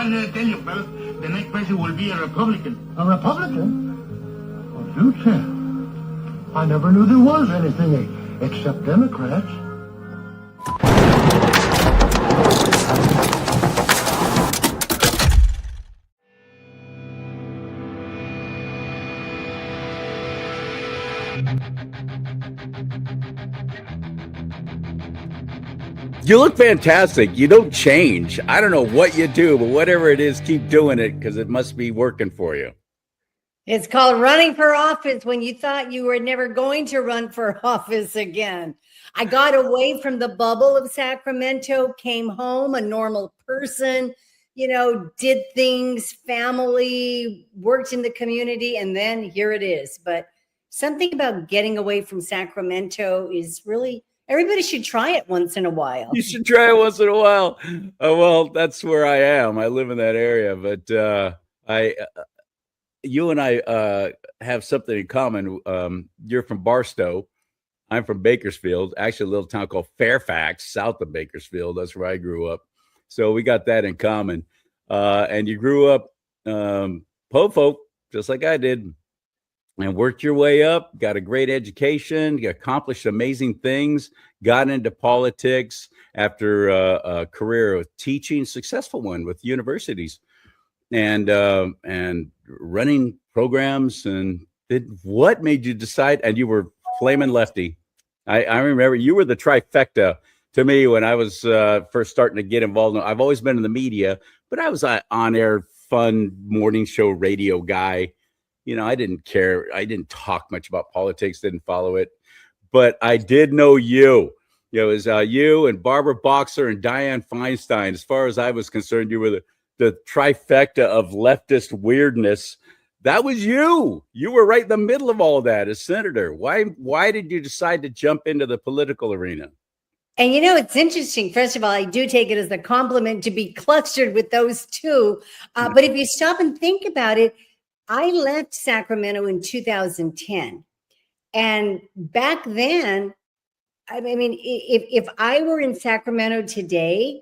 Well, I tell you, fellas, the next president will be a Republican. A Republican? Well, do tell. I never knew there was anything except Democrats. You look fantastic. You don't change. I don't know what you do, but whatever it is, keep doing it because it must be working for you. It's called running for office when you thought you were never going to run for office again. I got away from the bubble of Sacramento, came home a normal person, did things, family, worked in the community, and then here it is. But something about getting away from Sacramento is really, everybody should try it once in a while. You should try it once in a while. Well, that's where I am. I live in that area, but you and I have something in common. You're from Barstow. I'm from Bakersfield, actually a little town called Fairfax, south of Bakersfield. That's where I grew up. So we got that in common. And you grew up po-folk, just like I did, and worked your way up, got a great education, you accomplished amazing things, got into politics after a career of teaching, successful one with universities, and running programs. And what made you decide? And you were flaming lefty. I remember you were the trifecta to me when I was first starting to get involved. I've always been in the media, but I was an on-air, fun morning show radio guy. I didn't care. I didn't talk much about politics, didn't follow it, but I did know you. It was you and Barbara Boxer and Dianne Feinstein. As far as I was concerned, you were the trifecta of leftist weirdness. That was you. You were right in the middle of all that as senator. Why did you decide to jump into the political arena? And it's interesting. First of all, I do take it as a compliment to be clustered with those two. But if you stop and think about it, I left Sacramento in 2010. And back then, I mean, if I were in Sacramento today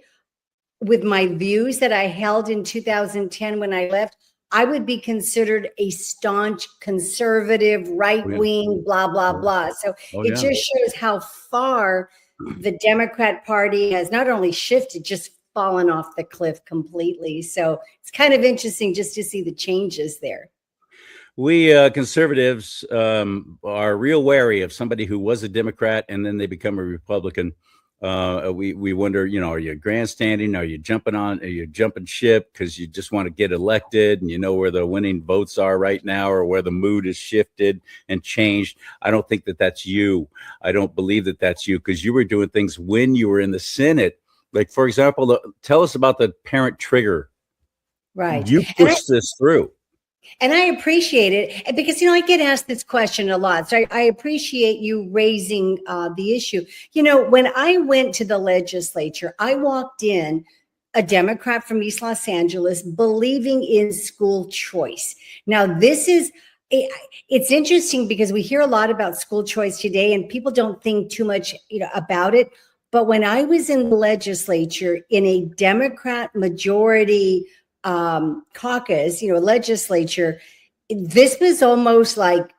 with my views that I held in 2010 when I left, I would be considered a staunch conservative, right-wing, blah, blah, blah. So it just shows how far the Democrat Party has not only shifted, just fallen off the cliff completely. So it's kind of interesting just to see the changes there. We conservatives are real wary of somebody who was a Democrat and then they become a Republican. We wonder, are you grandstanding? Are you jumping ship because you just want to get elected and where the winning votes are right now or where the mood is shifted and changed? I don't think that that's you. I don't believe that that's you because you were doing things when you were in the Senate. Like, for example, tell us about the parent trigger. Right. You pushed this through. And I appreciate it because, I get asked this question a lot. So I appreciate you raising the issue. When I went to the legislature, I walked in a Democrat from East Los Angeles believing in school choice. Now, it's interesting because we hear a lot about school choice today and people don't think too much, about it. But when I was in the legislature in a Democrat majority caucus, legislature, this was almost like,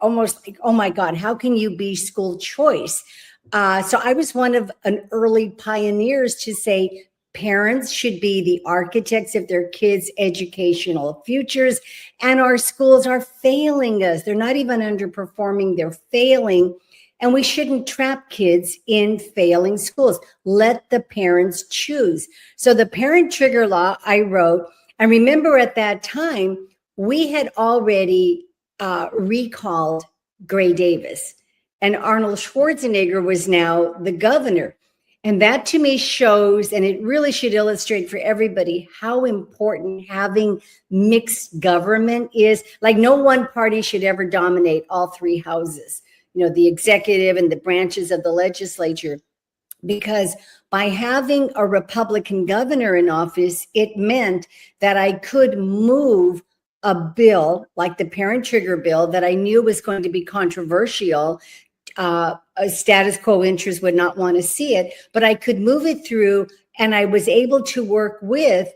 oh my God, how can you be school choice? So I was one of an early pioneers to say parents should be the architects of their kids' educational futures. And our schools are failing us. They're not even underperforming, they're failing. And we shouldn't trap kids in failing schools. Let the parents choose. So the parent trigger law I wrote, I remember at that time, we had already recalled Gray Davis and Arnold Schwarzenegger was now the governor. And that to me shows, and it really should illustrate for everybody how important having mixed government is. Like no one party should ever dominate all three houses. The executive and the branches of the legislature, because by having a Republican governor in office, it meant that I could move a bill like the parent trigger bill that I knew was going to be controversial. A status quo interest would not want to see it, but I could move it through And I was able to work with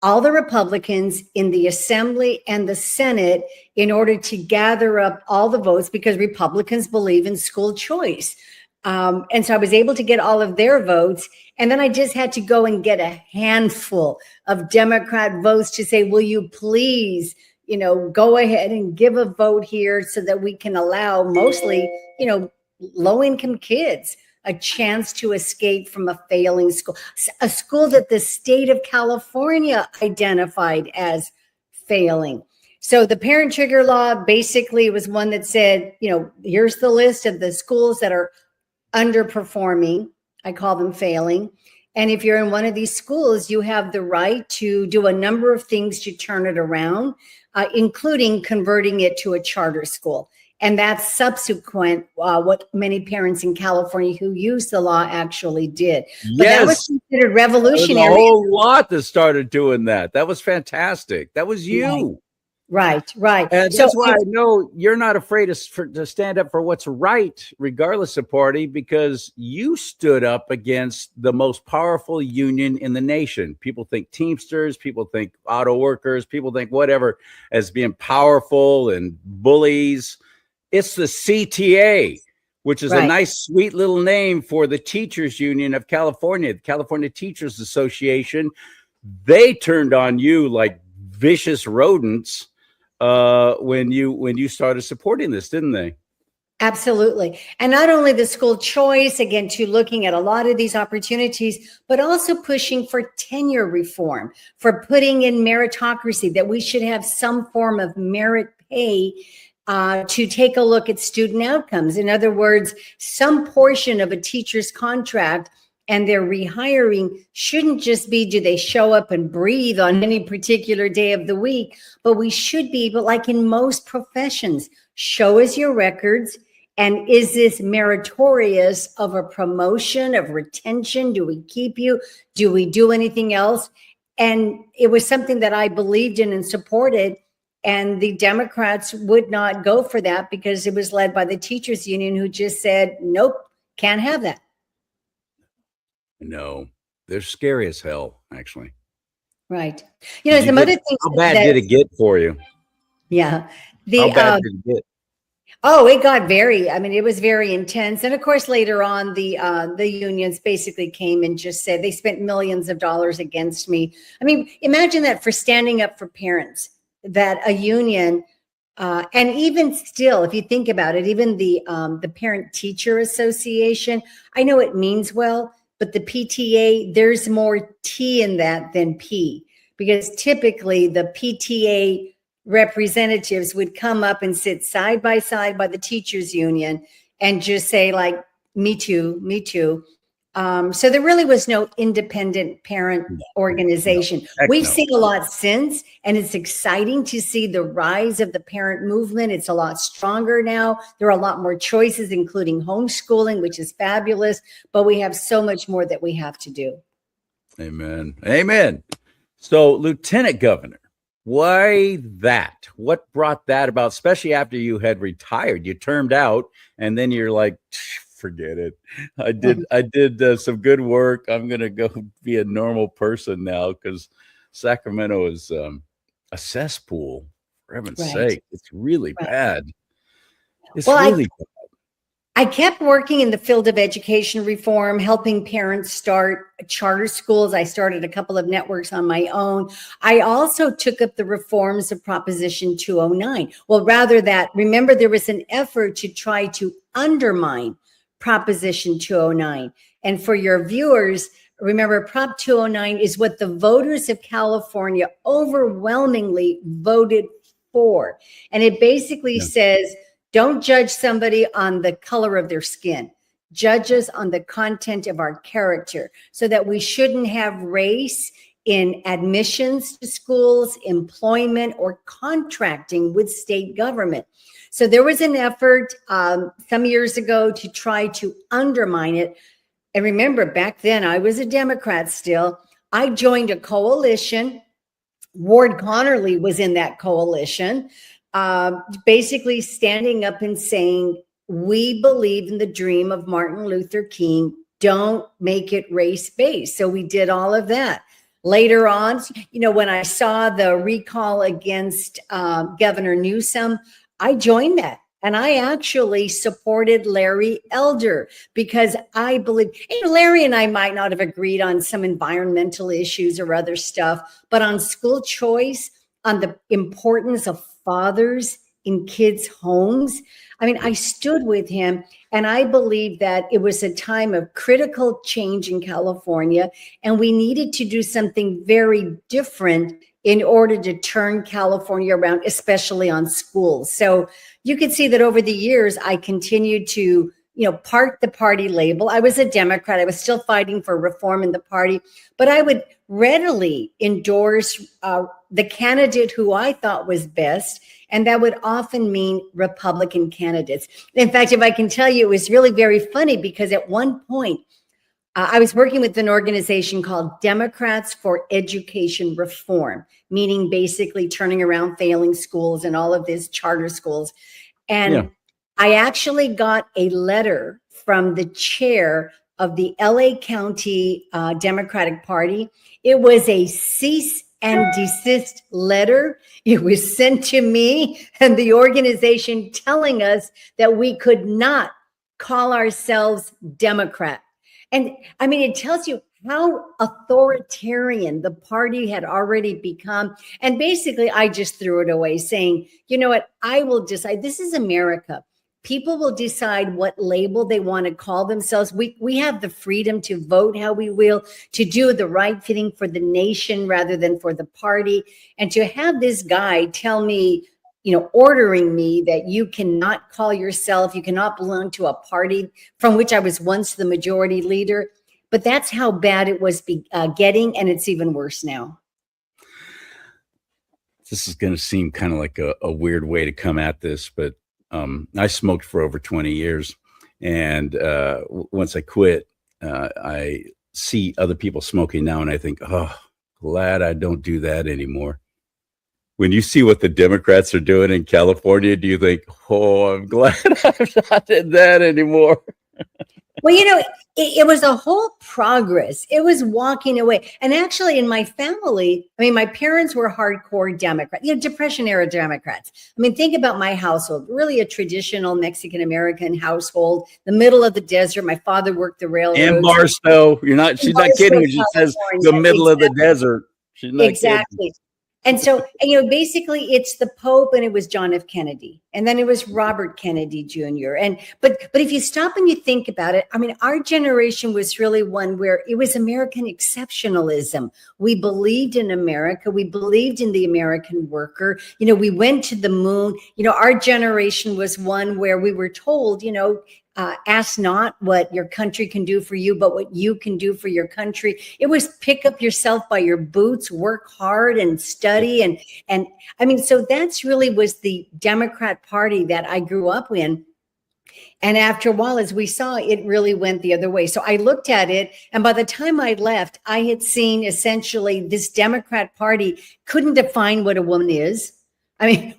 all the Republicans in the Assembly and the Senate in order to gather up all the votes, because Republicans believe in school choice. And so I was able to get all of their votes. And then I just had to go and get a handful of Democrat votes to say, will you please, go ahead and give a vote here so that we can allow mostly, low-income kids a chance to escape from a failing school, a school that the state of California identified as failing. So the parent trigger law basically was one that said, here's the list of the schools that are underperforming. I call them failing. And if you're in one of these schools, you have the right to do a number of things to turn it around, including converting it to a charter school. And that's subsequent, what many parents in California who used the law actually did. But that was considered revolutionary. There was a whole lot that started doing that. That was fantastic. That was you. Right. And that's why I know you're not afraid to stand up for what's right, regardless of party, because you stood up against the most powerful union in the nation. People think Teamsters, people think auto workers, people think whatever as being powerful and bullies. It's the CTA, which is a nice, sweet little name for the Teachers Union of California, the California Teachers Association. They turned on you like vicious rodents when you started supporting this, didn't they? Absolutely. And not only the school choice, again, to looking at a lot of these opportunities, but also pushing for tenure reform, for putting in meritocracy, that we should have some form of merit pay to take a look at student outcomes. In other words, some portion of a teacher's contract and their rehiring shouldn't just be, do they show up and breathe on any particular day of the week, but we should be, but like in most professions, show us your records. And is this meritorious of a promotion, of retention? Do we keep you? Do we do anything else? And it was something that I believed in and supported. And the Democrats would not go for that because it was led by the teachers union, who just said, nope, can't have that. No, they're scary as hell, actually. Right. Some other things. How bad did it get for you? Yeah. How bad did it get? Oh, it got it was very intense. And of course, later on, the unions basically came and just said they spent millions of dollars against me. I mean, imagine that, for standing up for parents, that a union, and even still, if you think about it, even the Parent Teacher Association, I know it means well, but the PTA, there's more T in that than P, because typically the PTA representatives would come up and sit side by side by the teachers union and just say, like, me too, me too. So there really was no independent parent organization. We've seen a lot since, and it's exciting to see the rise of the parent movement. It's a lot stronger now. There are a lot more choices, including homeschooling, which is fabulous, but we have so much more that we have to do. Amen. Amen. So, Lieutenant Governor, why that? What brought that about, especially after you had retired? You termed out, and then you're like, forget it. I did some good work. I'm going to go be a normal person now, because Sacramento is a cesspool, for heaven's sake. It's really bad. It's really bad. I kept working in the field of education reform, helping parents start charter schools. I started a couple of networks on my own. I also took up the reforms of Proposition 209. Well, rather that, remember, there was an effort to try to undermine Proposition 209. And for your viewers, remember, Prop 209 is what the voters of California overwhelmingly voted for. And it basically says, don't judge somebody on the color of their skin. Judge us on the content of our character, so that we shouldn't have race in admissions to schools, employment, or contracting with state government. So there was an effort some years ago to try to undermine it. And remember, back then I was a Democrat still. I joined a coalition. Ward Connerly was in that coalition, basically standing up and saying, we believe in the dream of Martin Luther King. don't make it race-based. So we did all of that. Later on, when I saw the recall against Governor Newsom, I joined that. And I actually supported Larry Elder because I believe, Larry and I might not have agreed on some environmental issues or other stuff, but on school choice, on the importance of fathers in kids' homes, I stood with him, and I believe that it was a time of critical change in California, and we needed to do something very different in order to turn California around, especially on schools. So you can see that over the years, I continued to, park the party label. I was a Democrat. I was still fighting for reform in the party, but I would readily endorse the candidate who I thought was best. And that would often mean Republican candidates. In fact, if I can tell you, it was really very funny because at one point, I was working with an organization called Democrats for Education Reform, meaning basically turning around failing schools and all of these charter schools. And I actually got a letter from the chair of the LA County Democratic Party. It was a cease and desist letter. It was sent to me and the organization telling us that we could not call ourselves Democrat. And it tells you how authoritarian the party had already become. And basically, I just threw it away saying, you know what, I will decide. This is America. People will decide what label they want to call themselves. We have the freedom to vote how we will, to do the right thing for the nation rather than for the party. And to have this guy tell me, ordering me that you cannot call yourself, you cannot belong to a party from which I was once the majority leader. But that's how bad it was getting, and it's even worse now. This is going to seem kind of like a weird way to come at this, but I smoked for over 20 years. And once I quit, I see other people smoking now, and I think, oh, glad I don't do that anymore. When you see what the Democrats are doing in California, do you think, oh, I'm glad I'm not in that anymore? Well, it was a whole progress. It was walking away. And actually in my family, my parents were hardcore Democrats, Depression era Democrats. Think about my household, really a traditional Mexican-American household, the middle of the desert. My father worked the railroads. And Barstow, she's not kidding when she says the middle of the desert. She's not exactly. kidding. And so, basically it's the Pope, and it was John F. Kennedy, and then it was Robert Kennedy Jr. But if you stop and you think about it, our generation was really one where it was American exceptionalism. We believed in America. We believed in the American worker. We went to the moon. Our generation was one where we were told, ask not what your country can do for you, but what you can do for your country. It was pick up yourself by your boots, work hard and study. And so that's really was the Democrat Party that I grew up in. And after a while, as we saw, it really went the other way. So I looked at it, and by the time I left, I had seen essentially this Democrat Party couldn't define what a woman is.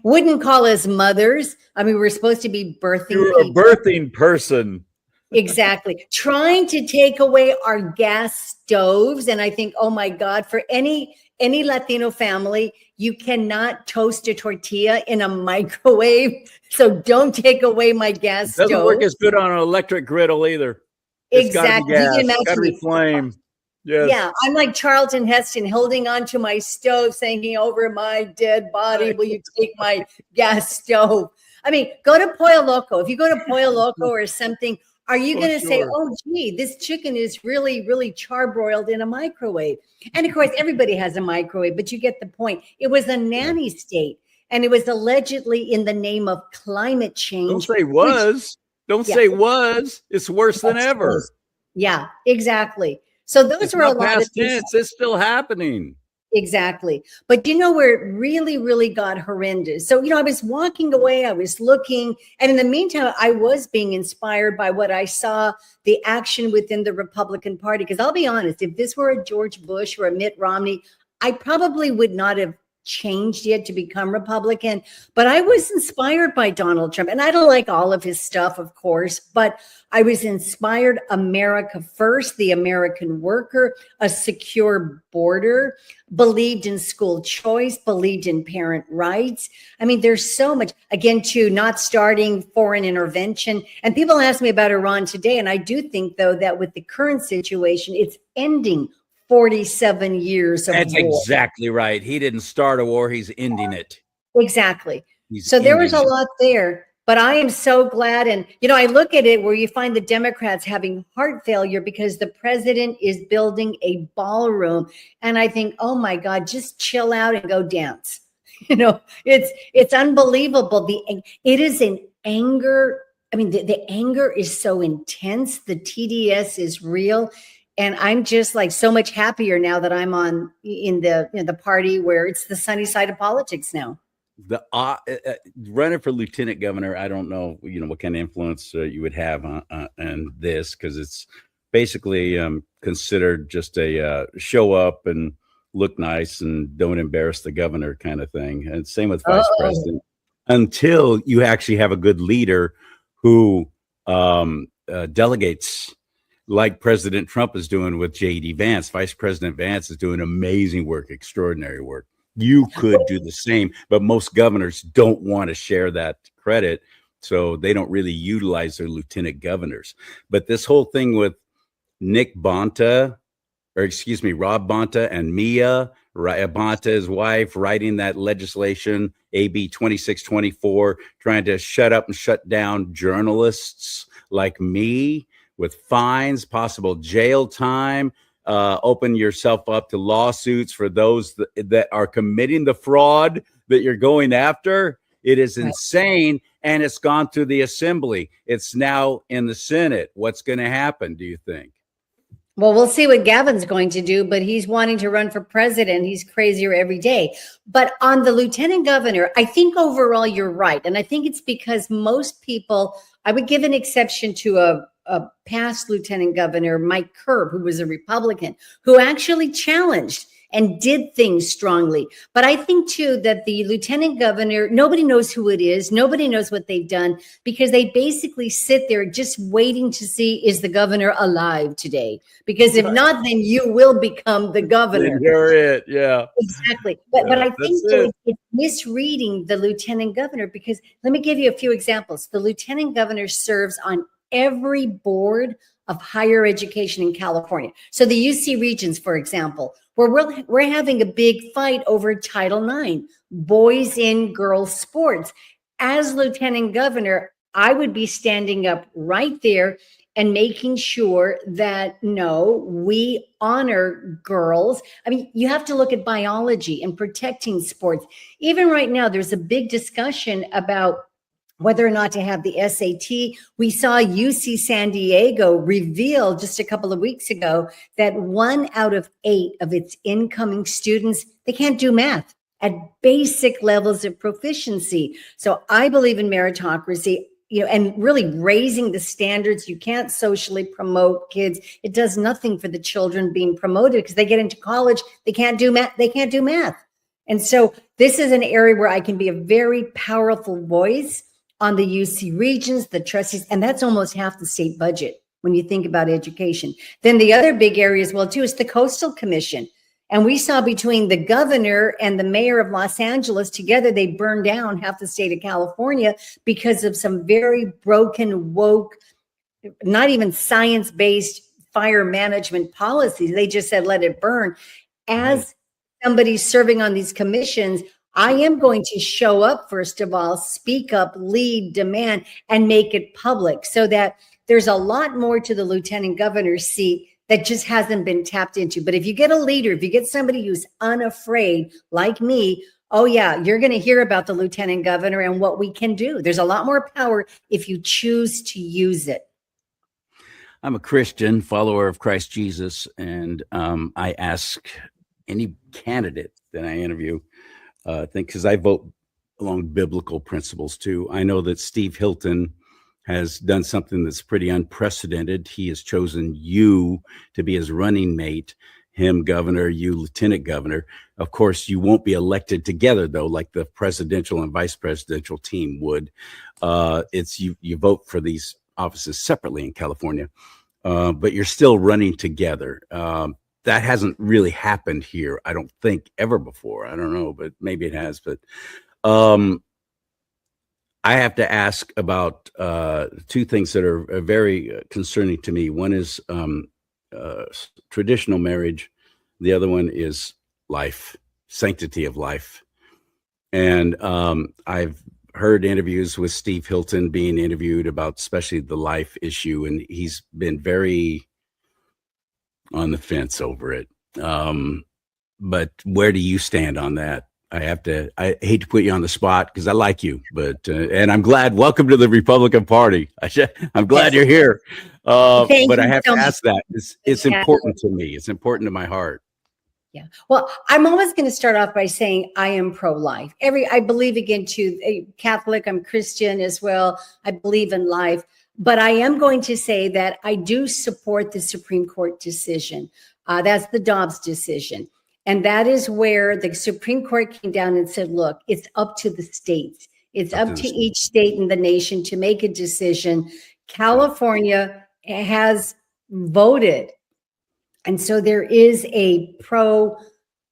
Wouldn't call us mothers. We're supposed to be birthing. You're a birthing person. Exactly. Trying to take away our gas stoves. And I think, oh my God, for any Latino family, you cannot toast a tortilla in a microwave. So don't take away my gas stove. Doesn't work as good on an electric griddle either. It's exactly. It's got to be flame. Yes. Yeah, I'm like Charlton Heston holding on to my stove, saying, over my dead body, will you take my gas stove? Go to Pollo Loco. If you go to Pollo Loco or something, are you going to say, oh, gee, this chicken is really, really charbroiled in a microwave? And of course, everybody has a microwave, but you get the point. It was a nanny state, and it was allegedly in the name of climate change. Don't say was. Don't say was. It's worse than ever. Yeah, exactly. So those were a lot of things. It's still happening. Exactly. But where it really, really got horrendous. So, I was walking away, I was looking, and in the meantime, I was being inspired by what I saw, the action within the Republican Party. Because I'll be honest, if this were a George Bush or a Mitt Romney, I probably would not have changed yet to become Republican, but I was inspired by Donald Trump. And I don't like all of his stuff, of course, but I was inspired. America first, the American worker, a secure border, believed in school choice, believed in parent rights. I mean, there's so much, again, to not starting foreign intervention. And people ask me about Iran today. And I do think, though, that with the current situation, it's ending 47 years of That's war. exactly right. He didn't start a war. He's ending it. Exactly. He's So there was a ending it. lot there, but I am so glad. And, I look at it where you find the Democrats having heart failure because the president is building a ballroom. And I think, oh my God, just chill out and go dance. It's unbelievable. It is an anger. I mean, the anger is so intense. The TDS is real. And I'm just like so much happier now that I'm in the party where it's the sunny side of politics now. The running for lieutenant governor, I don't know, what kind of influence you would have on this, because it's basically considered just a show up and look nice and don't embarrass the governor kind of thing. And same with vice president, until you actually have a good leader who delegates, like President Trump is doing with J.D. Vance. Vice President Vance is doing amazing work, extraordinary work. You could do the same, but most governors don't want to share that credit, so they don't really utilize their lieutenant governors. But this whole thing with Rob Bonta and Mia Bonta, his wife, writing that legislation, AB 2624, trying to shut up and shut down journalists like me, with fines, possible jail time, open yourself up to lawsuits for those that are committing the fraud that you're going after. It is insane. And it's gone through the assembly. It's now in the Senate. What's going to happen, do you think? Well, we'll see what Gavin's going to do, but he's wanting to run for president. He's crazier every day. But on the lieutenant governor, I think overall you're right. And I think it's because most people, I would give an exception to a past lieutenant governor, Mike Kerr, who was a Republican, who actually challenged and did things strongly. But I think, too, that the lieutenant governor, nobody knows who it is. Nobody knows what they've done, because they basically sit there just waiting to see, is the governor alive today? Because if not, then you will become the governor. You're it. Yeah, exactly. But I think too, it's misreading the lieutenant governor, because let me give you a few examples. The lieutenant governor serves on every board of higher education in California. So the UC Regents, for example, where we're having a big fight over Title IX, boys in girls sports. As lieutenant governor, I would be standing up right there and making sure that, no, we honor girls. I mean, you have to look at biology and protecting sports. Even right now, there's a big discussion about whether or not to have the SAT. We saw UC San Diego reveal just a couple of weeks ago that 1 out of 8 of its incoming students, they can't do math at basic levels of proficiency. So I believe in meritocracy, and really raising the standards. You can't socially promote kids. It does nothing for the children being promoted, because they get into college, they can't do math. And so this is an area where I can be a very powerful voice on the UC Regents, the trustees, and that's almost half the state budget when you think about education. Then the other big area as well, too, is the Coastal Commission. And we saw between the governor and the mayor of Los Angeles together, they burned down half the state of California because of some very broken, woke, not even science-based fire management policies. They just said, let it burn. As somebody serving on these commissions, I am going to show up, first of all, speak up, lead, demand, and make it public, so that there's a lot more to the lieutenant governor's seat that just hasn't been tapped into. But if you get a leader, if you get somebody who's unafraid like me, oh yeah, you're going to hear about the lieutenant governor and what we can do. There's a lot more power if you choose to use it. I'm a Christian, follower of Christ Jesus, and I ask any candidate that I interview, because I vote along biblical principles too. I know that Steve Hilton has done something that's pretty unprecedented. He has chosen you to be his running mate. him governor, you lieutenant governor. Of course, you won't be elected together, though, like the presidential and vice presidential team would. It's you vote for these offices separately in California, but you're still running together. That hasn't really happened here, I don't think, ever before. I don't know, but maybe it has. But I have to ask about two things that are very concerning to me. One is traditional marriage. The other one is life, sanctity of life. And I've heard interviews with Steve Hilton being interviewed about especially the life issue, and he's been very on the fence over it. But where do you stand on that? I hate to put you on the spot because I like you, but and I'm glad. Welcome to the Republican Party. I'm glad you're here. But I have to ask that. It's important to me. It's important to my heart. Yeah. Well, I'm always going to start off by saying I am pro-life. I believe again to Catholic. I'm Christian as well. I believe in life, but I am going to say that I do support the Supreme Court decision. That's the Dobbs decision. And that is where the Supreme Court came down and said, look, it's up to the states. It's up to each state in the nation to make a decision. California has voted. And so there is a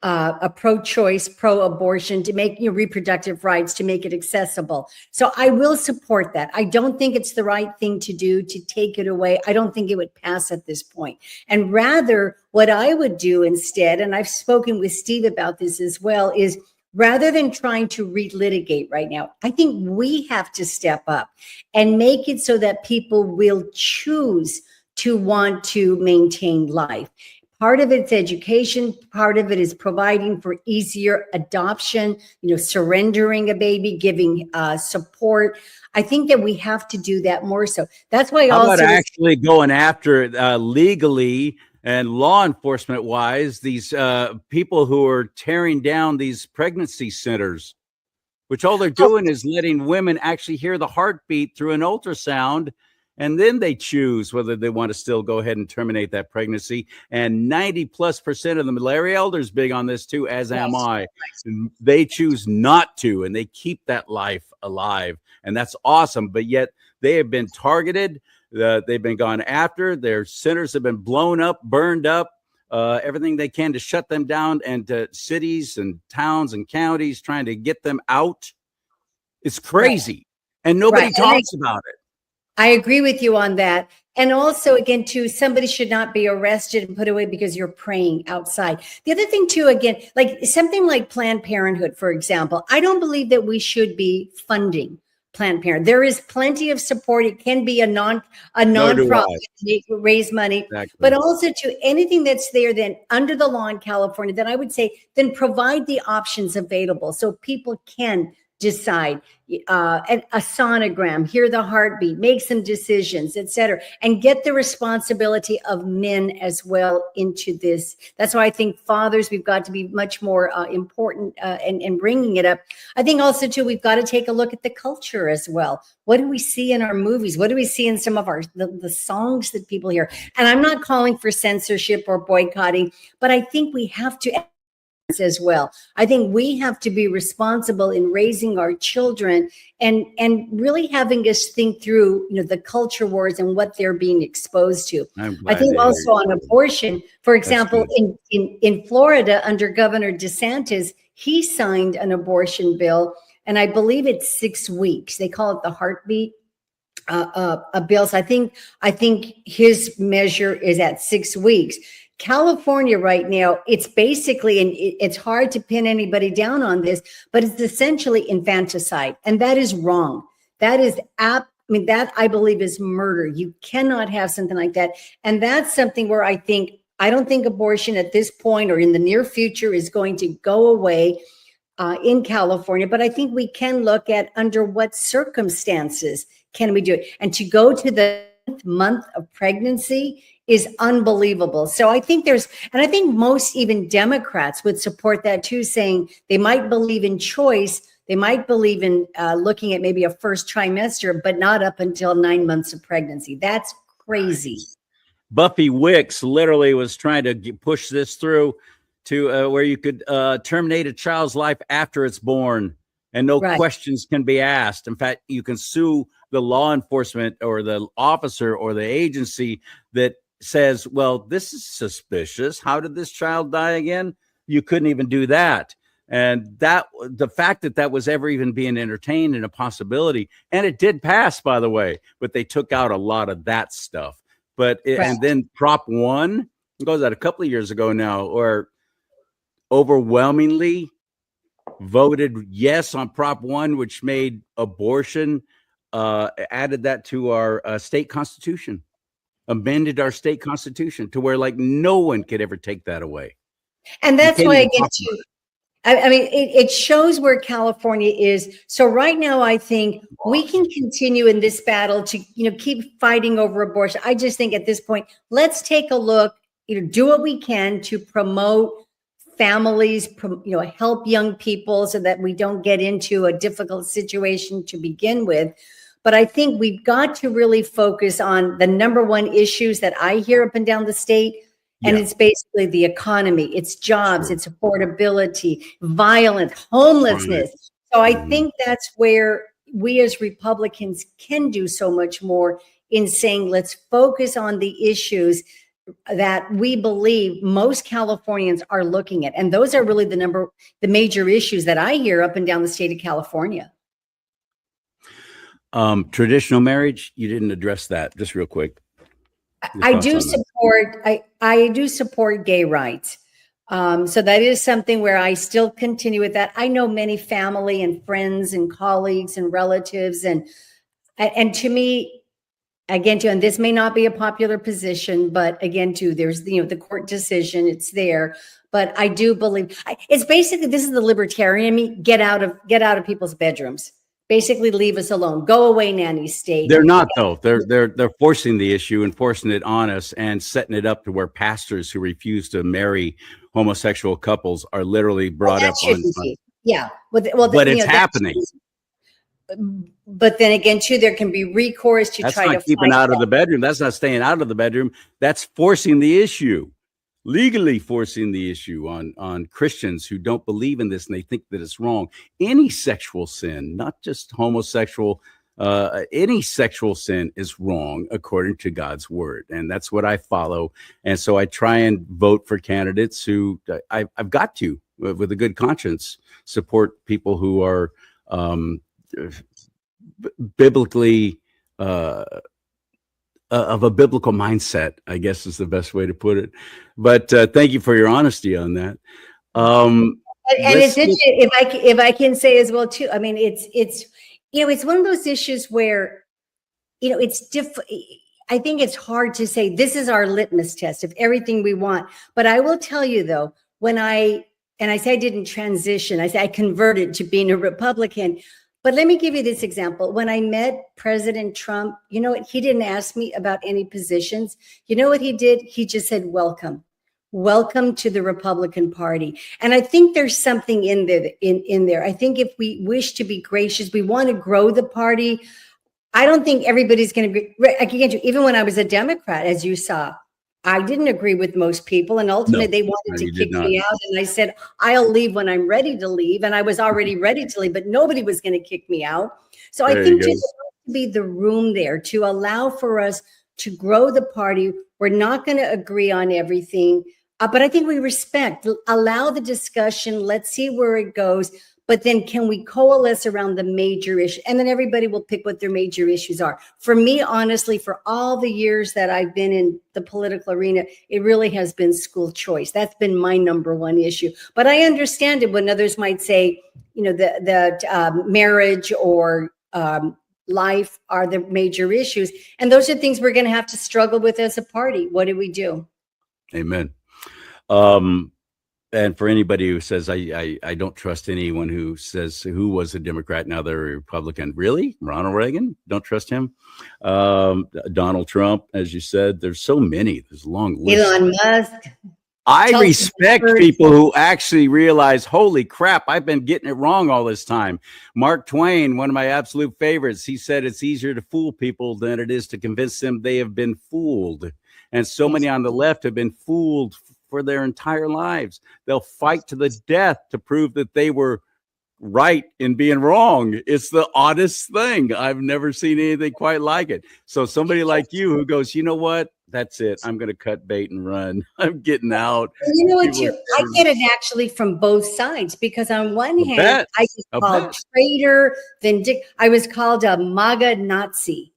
pro-choice, pro-abortion to make reproductive rights, to make it accessible. So I will support that. I don't think it's the right thing to do to take it away. I don't think it would pass at this point. And rather, what I would do instead, and I've spoken with Steve about this as well, is rather than trying to relitigate right now, I think we have to step up and make it so that people will choose to want to maintain life. Part of it's education. Part of it is providing for easier adoption, surrendering a baby, giving support. I think that we have to do that more so. That's why How about actually going after it legally and law enforcement wise, these people who are tearing down these pregnancy centers, which all they're doing is letting women actually hear the heartbeat through an ultrasound. And then they choose whether they want to still go ahead and terminate that pregnancy. And 90+% of the malaria elders big on this too, as am I. And they choose not to, and they keep that life alive. And that's awesome. But yet they have been targeted. They've been gone after. Their centers have been blown up, burned up, everything they can to shut them down, and to cities and towns and counties trying to get them out. It's crazy. And nobody talks about it. I agree with you on that. And also, again, too, somebody should not be arrested and put away because you're praying outside. The other thing, too, again, like something like Planned Parenthood, for example, I don't believe that we should be funding Planned Parenthood. There is plenty of support. It can be a nonprofit to raise money, but also to anything that's there then under the law in California, then I would say then provide the options available so people can decide a sonogram, hear the heartbeat, make some decisions, et cetera, and get the responsibility of men as well into this. That's why I think fathers, we've got to be much more important in bringing it up. I think also too, we've got to take a look at the culture as well. What do we see in our movies? What do we see in some of the songs that people hear? And I'm not calling for censorship or boycotting, but I think we have to as well. I think we have to be responsible in raising our children and really having us think through, the culture wars and what they're being exposed to. I think also on abortion, for example, in Florida under Governor DeSantis, he signed an abortion bill, and I believe it's 6 weeks. They call it the heartbeat bill. So I think his measure is at 6 weeks. California right now, it's basically, and it's hard to pin anybody down on this, but it's essentially infanticide. And that is wrong. That is, that I believe is murder. You cannot have something like that. And that's something where I don't think abortion at this point or in the near future is going to go away in California. But I think we can look at under what circumstances can we do it. And to go to the month of pregnancy is unbelievable. So I think and I think most even Democrats would support that too, saying they might believe in choice. They might believe in looking at maybe a first trimester, but not up until 9 months of pregnancy. That's crazy. Buffy Wicks literally was trying to push this through to where you could terminate a child's life after it's born and no Right. questions can be asked. In fact, you can sue the law enforcement or the officer or the agency that says, well, this is suspicious. How did this child die again? You couldn't even do that. And that the fact that that was ever even being entertained and a possibility, and it did pass, by the way, but they took out a lot of that stuff. But and then Prop 1 goes out a couple of years ago now, or overwhelmingly voted yes on Prop 1, which made abortion, added that to our state constitution, amended our state constitution to where like no one could ever take that away. And that's why I get to, I mean, it shows where California is. So right now, I think we can continue in this battle to, keep fighting over abortion. I just think at this point, let's take a look, do what we can to promote families, help young people so that we don't get into a difficult situation to begin with. But I think we've got to really focus on the number one issues that I hear up and down the state. And it's basically the economy, it's jobs, it's affordability, violence, homelessness. So I think that's where we as Republicans can do so much more in saying, let's focus on the issues that we believe most Californians are looking at. And those are really the major issues that I hear up and down the state of California. Traditional marriage, you didn't address that, just real quick. I do support gay rights. So that is something where I still continue with that. I know many family and friends and colleagues and relatives, and to me, again, and this may not be a popular position, but again, there's the court decision, it's there. But I do believe it's basically, this is the libertarian me, get out of people's bedrooms. Basically, leave us alone. Go away, nanny state. They're not, though. They're forcing the issue and forcing it on us and setting it up to where pastors who refuse to marry homosexual couples are literally brought up on. Yeah, but it's happening. But then again, too, there can be recourse to try to keeping out of the bedroom. That's not staying out of the bedroom. That's forcing the issue. Legally forcing the issue on Christians who don't believe in this and they think that it's wrong. Any sexual sin, not just homosexual, any sexual sin is wrong according to God's word. And that's what I follow. And so I try and vote for candidates who I've got to, with a good conscience, support people who are biblically of a biblical mindset, I guess is the best way to put it. But thank you for your honesty on that. And it's if I can say as well too. I mean, it's one of those issues where it's different. I think it's hard to say this is our litmus test of everything we want. But I will tell you though, when I say I didn't transition, I say I converted to being a Republican. But let me give you this example. When I met President Trump, you know what? He didn't ask me about any positions. You know what he did? He just said, welcome. Welcome to the Republican Party. And I think there's something in there. I think if we wish to be gracious, we want to grow the party. I don't think everybody's going to be, even when I was a Democrat, as you saw, I didn't agree with most people. And ultimately they wanted to kick me out. And I said, I'll leave when I'm ready to leave. And I was already ready to leave, but nobody was going to kick me out. So I think just to be the room there to allow for us to grow the party. We're not going to agree on everything, but I think we allow the discussion. Let's see where it goes. But then can we coalesce around the major issue? And then everybody will pick what their major issues are. For me, honestly, for all the years that I've been in the political arena, it really has been school choice. That's been my number one issue. But I understand it when others might say, the marriage or life are the major issues. And those are things we're going to have to struggle with as a party. What do we do? Amen. And for anybody who says, I don't trust anyone who says who was a Democrat, now they're a Republican. Really? Ronald Reagan? Don't trust him. Donald Trump, as you said, there's so many. There's a long list. Elon Musk. I respect people who actually realize, holy crap, I've been getting it wrong all this time. Mark Twain, one of my absolute favorites, he said it's easier to fool people than it is to convince them they have been fooled. And so many on the left have been fooled for their entire lives. They'll fight to the death to prove that they were right in being wrong. It's the oddest thing. I've never seen anything quite like it. So somebody like you who goes, you know what? That's it. I'm going to cut bait and run. I'm getting out. You know what, I get it actually from both sides, because on one hand, I was called traitor, I was called a MAGA Nazi.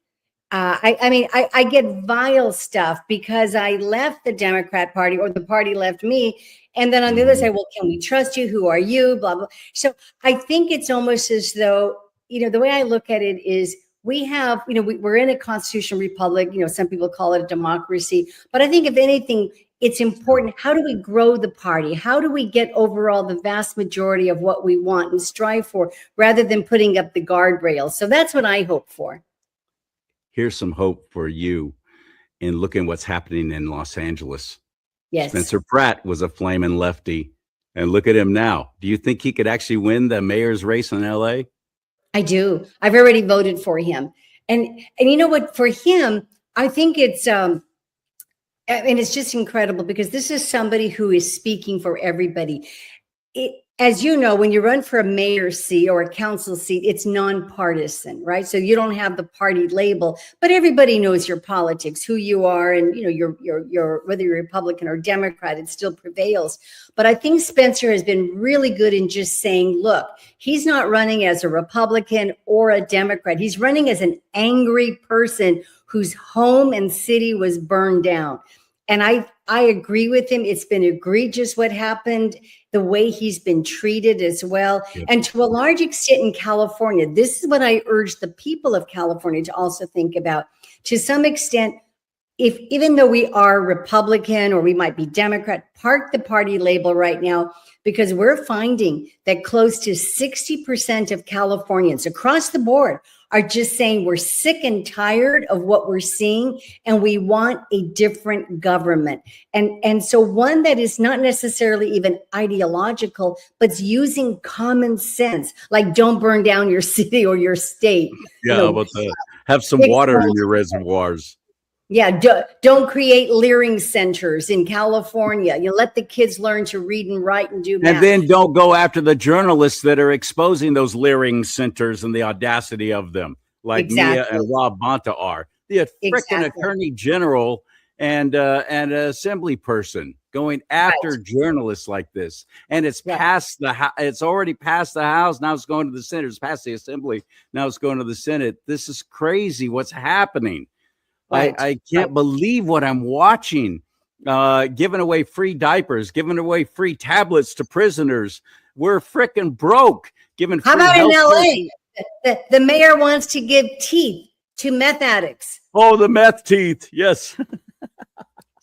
I mean, I get vile stuff because I left the Democrat Party, or the party left me. And then on the other side, well, can we trust you? Who are you? Blah, blah. So I think it's almost as though, the way I look at it is, we have, we're in a constitutional republic, some people call it a democracy, but I think if anything, it's important. How do we grow the party? How do we get overall the vast majority of what we want and strive for, rather than putting up the guardrails? So that's what I hope for. Here's some hope for you in looking what's happening in Los Angeles. Yes. Spencer Pratt was a flaming lefty, and look at him now. Do you think he could actually win the mayor's race in LA? I do. I've already voted for him. And you know what, for him, I think it's, and it's just incredible, because this is somebody who is speaking for everybody. As you know, when you run for a mayor's seat or a council seat, it's nonpartisan, right? So you don't have the party label, but everybody knows your politics, who you are, and your whether you're Republican or Democrat, it still prevails. But I think Spencer has been really good in just saying, look, he's not running as a Republican or a Democrat. He's running as an angry person whose home and city was burned down. And I agree with him. It's been egregious what happened, the way he's been treated as well. Yep. And to a large extent in California, this is what I urge the people of California to also think about. To some extent, even though we are Republican or we might be Democrat, park the party label right now, because we're finding that close to 60% of Californians across the board are just saying we're sick and tired of what we're seeing, and we want a different government. And so one that is not necessarily even ideological, but's using common sense, like don't burn down your city or your state. Yeah, how about that? Have some water in your reservoirs. Yeah, don't create leering centers in California. Let the kids learn to read and write and do math. And then don't go after the journalists that are exposing those leering centers and the audacity of them, like Mia and Rob Bonta are. The freaking attorney general and an assembly person going after journalists like this. And it's past it's already passed the House. Now it's going to the Senate. It's past the Assembly. Now it's going to the Senate. This is crazy what's happening. I can't believe what I'm watching. Giving away free diapers, giving away free tablets to prisoners. We're freaking broke. How about in LA? The mayor wants to give teeth to meth addicts. Oh, the meth teeth. Yes.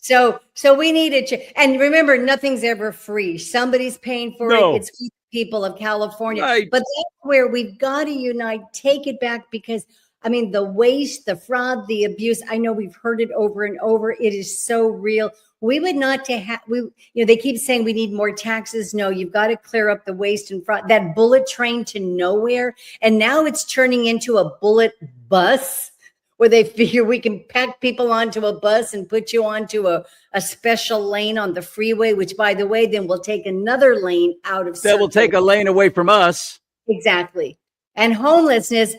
So we need it. And remember, nothing's ever free. Somebody's paying for it. It's people of California. Right. But that's where we've got to unite, take it back, because the waste, the fraud, the abuse, I know we've heard it over and over. It is so real. We would not they keep saying we need more taxes. No, you've got to clear up the waste and fraud, that bullet train to nowhere. And now it's turning into a bullet bus, where they figure we can pack people onto a bus and put you onto a special lane on the freeway, which, by the way, then will take another lane out of. That will take a lane away from us. Exactly. And homelessness.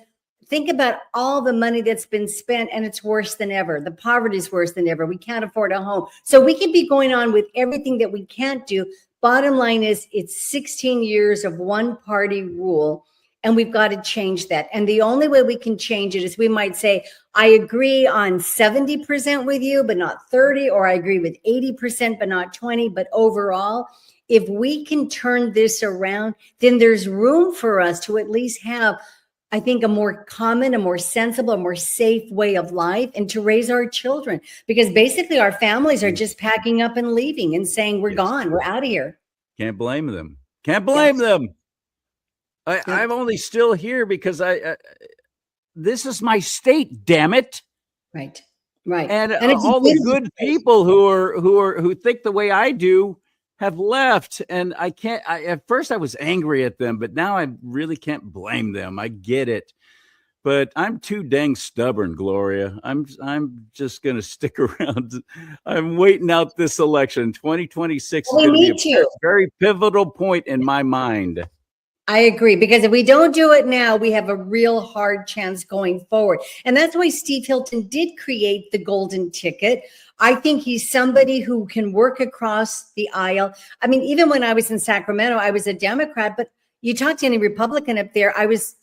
Think about all the money that's been spent, and it's worse than ever. The poverty is worse than ever. We can't afford a home. So we can be going on with everything that we can't do. Bottom line is, it's 16 years of one party rule, and we've got to change that. And the only way we can change it is we might say, I agree on 70% with you, but not 30, or I agree with 80%, but not 20. But overall, if we can turn this around, then there's room for us to at least have, I think, a more common, a more sensible, a more safe way of life, and to raise our children, because basically our families are just packing up and leaving and saying, we're gone, we're out of here. Can't blame them. Can't blame them. I'm only still here because this is my state, damn it. Right. And all the good people who think the way I do have left, and I can't. At first I was angry at them, but now I really can't blame them. I get it. but I'm too dang stubborn, Gloria. I'm just going to stick around. I'm waiting out this election. 2026 is going to be a very pivotal point in my mind. I agree, because if we don't do it now, we have a real hard chance going forward. And that's why Steve Hilton did create the golden ticket. I think he's somebody who can work across the aisle. I mean, even when I was in Sacramento, I was a Democrat, but you talk to any Republican up there, I was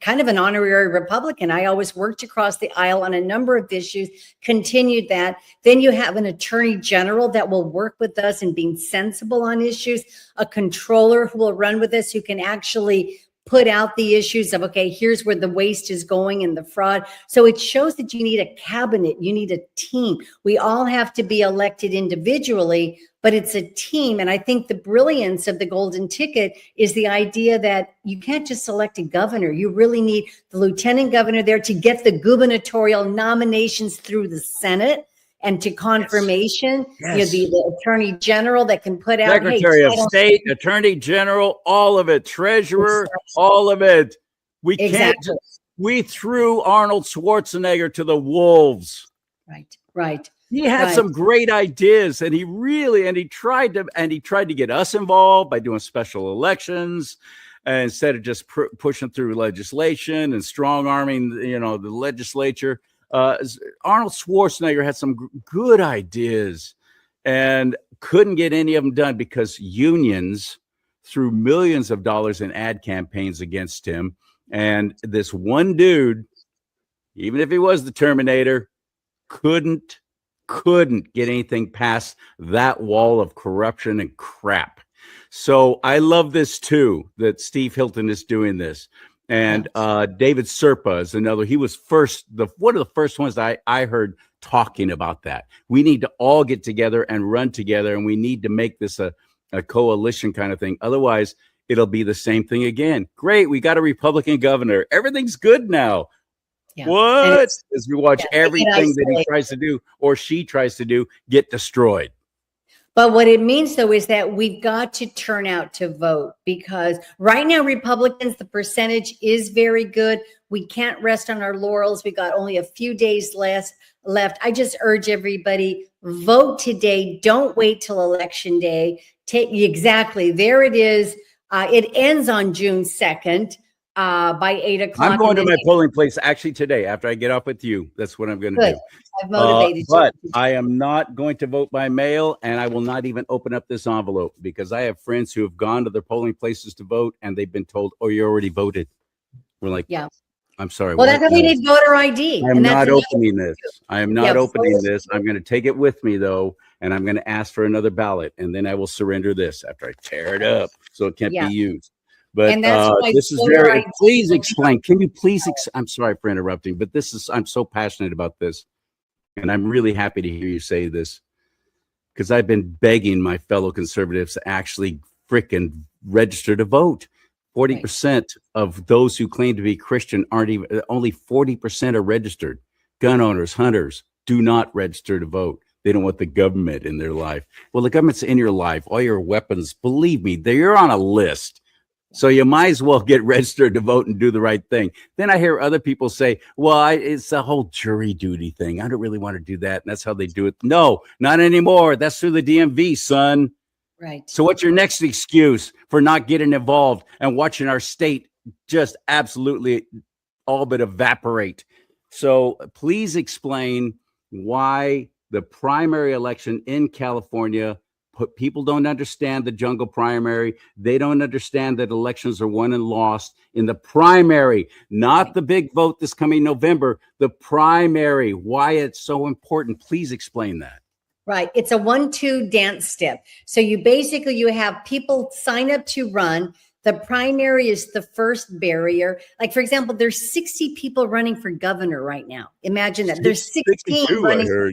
kind of an honorary Republican. I always worked across the aisle on a number of issues, continued that. Then you have an attorney general that will work with us and being sensible on issues, a controller who will run with us, who can actually put out the issues of, okay, here's where the waste is going and the fraud. So it shows that you need a cabinet, you need a team. We all have to be elected individually, but it's a team. And I think the brilliance of the golden ticket is the idea that you can't just select a governor. You really need the lieutenant governor there to get the gubernatorial nominations through the Senate and to confirmation. Yes. You know, the attorney general that can put out Secretary of State, attorney general, all of it, treasurer, all of it. We can't. We threw Arnold Schwarzenegger to the wolves. Right. He had some great ideas, and he tried to get us involved by doing special elections, instead of just pushing through legislation and strong arming, the legislature. Arnold Schwarzenegger had some good ideas and couldn't get any of them done because unions threw millions of dollars in ad campaigns against him. And this one dude, even if he was the Terminator, couldn't get anything past that wall of corruption and crap. So I love this too, that Steve Hilton is doing this. And David Serpa is another. He was one of the first ones that I heard talking about that. We need to all get together and run together, and we need to make this a coalition kind of thing. Otherwise, it'll be the same thing again. Great, we got a Republican governor. Everything's good now. Yeah. What? As we watch everything that he tries to do or she tries to do get destroyed. But what it means, though, is that we've got to turn out to vote, because right now, Republicans, the percentage is very good. We can't rest on our laurels. We got only a few days left. I just urge everybody, vote today. Don't wait till Election Day. There it is. It ends on June 2nd. By 8 o'clock. I'm going to my polling place actually today after I get off with you. That's what I'm going to do. I've motivated but I am not going to vote by mail, and I will not even open up this envelope because I have friends who have gone to their polling places to vote, and they've been told, "Oh, you already voted." We're like, "Yeah, I'm sorry." Well, that's why we need voter ID. I'm not opening this. I am not opening this. I'm going to take it with me though, and I'm going to ask for another ballot, and then I will surrender this after I tear it up so it can't be used. But this is very, please explain. Can you please, I'm sorry for interrupting, but I'm so passionate about this. And I'm really happy to hear you say this, because I've been begging my fellow conservatives to actually frickin' register to vote. 40% of those who claim to be Christian only 40% are registered. Gun owners, hunters do not register to vote. They don't want the government in their life. Well, the government's in your life. All your weapons, believe me, you're on a list. So you might as well get registered to vote and do the right thing. Then I hear other people say, well, it's a whole jury duty thing. I don't really want to do that. And that's how they do it. No, not anymore. That's through the DMV, son. Right. So what's your next excuse for not getting involved and watching our state just absolutely all but evaporate? So please explain why the primary election in California, people don't understand the jungle primary. They don't understand that elections are won and lost in the primary, not the big vote this coming November, the primary, why it's so important. Please explain that. Right. It's a 1-2 dance step. So you have people sign up to run. The primary is the first barrier. Like, for example, there's 60 people running for governor right now. Imagine that. There's 16 running for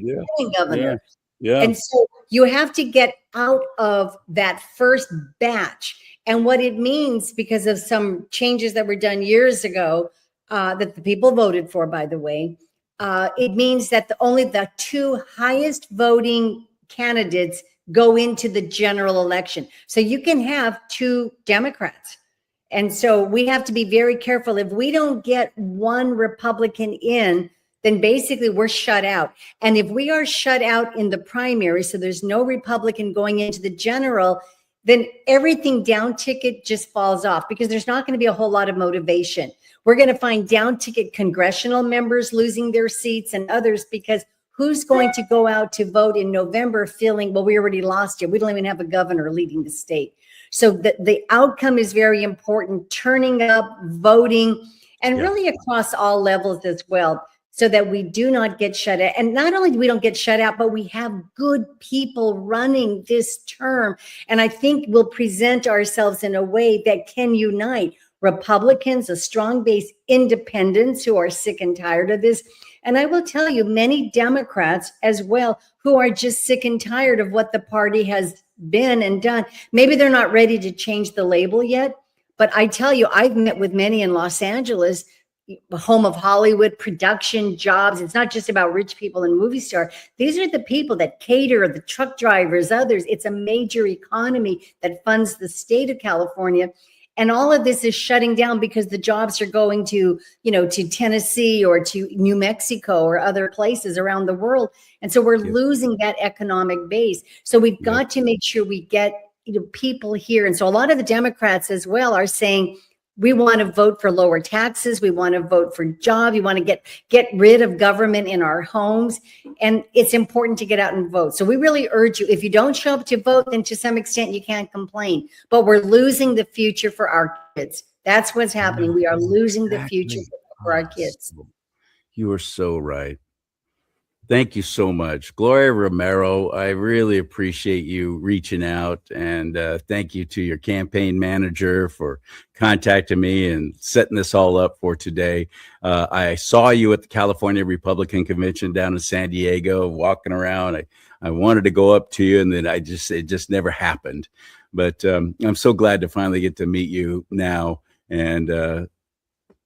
governor. Yeah. And so you have to get out of that first batch. And what it means, because of some changes that were done years ago, that the people voted for, by the way, it means that only the 2 highest voting candidates go into the general election. So you can have 2 Democrats And so we have to be very careful. If we don't get one Republican in, then basically we're shut out. And if we are shut out in the primary, so there's no Republican going into the general, then everything down ticket just falls off because there's not going to be a whole lot of motivation. We're going to find down ticket congressional members losing their seats and others because who's going to go out to vote in November feeling, well, we already lost it. We don't even have a governor leading the state. So the outcome is very important, turning up, voting, and really across all levels as well, so that we do not get shut out. And not only do we don't get shut out, but we have good people running this term. And I think we'll present ourselves in a way that can unite Republicans, a strong base, independents who are sick and tired of this. And I will tell you, many Democrats as well, who are just sick and tired of what the party has been and done. Maybe they're not ready to change the label yet, but I tell you, I've met with many in Los Angeles, the home of Hollywood, production, jobs. It's not just about rich people and movie star. These are the people that cater, the truck drivers, others. It's a major economy that funds the state of California. And all of this is shutting down because the jobs are going to, to Tennessee or to New Mexico or other places around the world. And so we're losing that economic base. So we've got to make sure we get people here. And so a lot of the Democrats as well are saying, we want to vote for lower taxes. We want to vote for jobs. We want to get rid of government in our homes. And it's important to get out and vote. So we really urge you, if you don't show up to vote, then to some extent you can't complain. But we're losing the future for our kids. That's what's happening. We are losing the future for our kids. You are so right. Thank you so much, Gloria Romero. I really appreciate you reaching out, and thank you to your campaign manager for contacting me and setting this all up for today. I saw you at the California Republican Convention down in San Diego, walking around. I wanted to go up to you, and then it just never happened. But I'm so glad to finally get to meet you now, and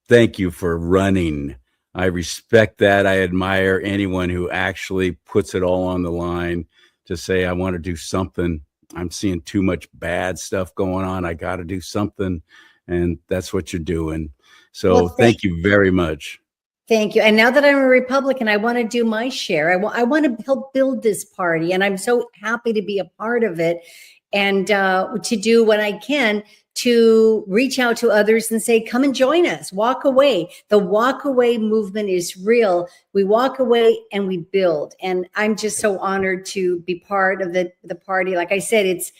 thank you for running. I respect that. I admire anyone who actually puts it all on the line to say, I want to do something. I'm seeing too much bad stuff going on. I got to do something. And that's what you're doing. So thank you very much. Thank you. And now that I'm a Republican, I want to do my share. I want to help build this party. And I'm so happy to be a part of it and to do what I can to reach out to others and say, come and join us, walk away. The walk away movement is real. We walk away and we build. And I'm just so honored to be part of the party. Like I said, it's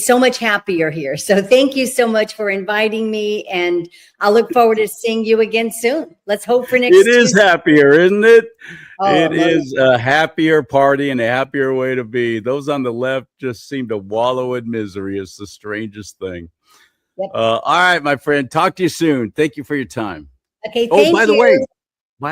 so much happier here. So thank you so much for inviting me. And I'll look forward to seeing you again soon. Let's hope for next Tuesday. It is happier, isn't it? It is a happier party and a happier way to be. Those on the left just seem to wallow in misery. It's the strangest thing. Yep. All right, my friend. Talk to you soon. Thank you for your time. Okay. Thank you. By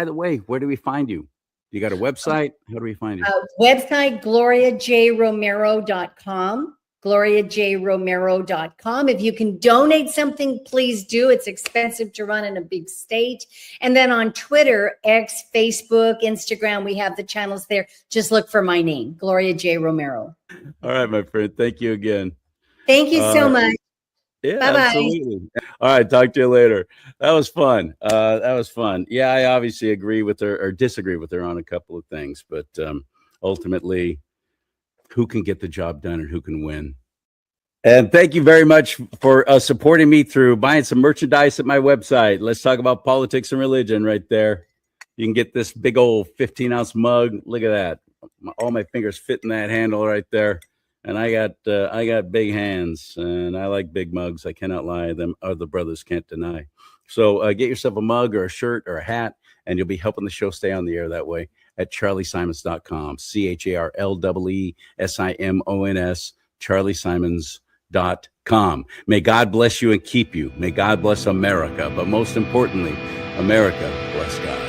the way, where do we find you? You got a website? How do we find you? Website, gloriajromero.com. gloriajromero.com. If you can donate something, please do. It's expensive to run in a big state. And then on Twitter, X, Facebook, Instagram, we have the channels there. Just look for my name, Gloria J. Romero. All right, my friend. Thank you again. Thank you so much. Yeah, Bye-bye. Absolutely. All right. Talk to you later. That was fun. Yeah, I obviously agree with her or disagree with her on a couple of things, but ultimately, who can get the job done and who can win? And thank you very much for supporting me through buying some merchandise at my website. Let's talk about politics and religion right there. You can get this big old 15-ounce mug. Look at that. All my fingers fit in that handle right there. And I got big hands, and I like big mugs. I cannot lie. Them other brothers can't deny. So get yourself a mug or a shirt or a hat, and you'll be helping the show stay on the air that way at CharLeeSimons.com. CharLeeSimons, CharLeeSimons.com. May God bless you and keep you. May God bless America. But most importantly, America bless God.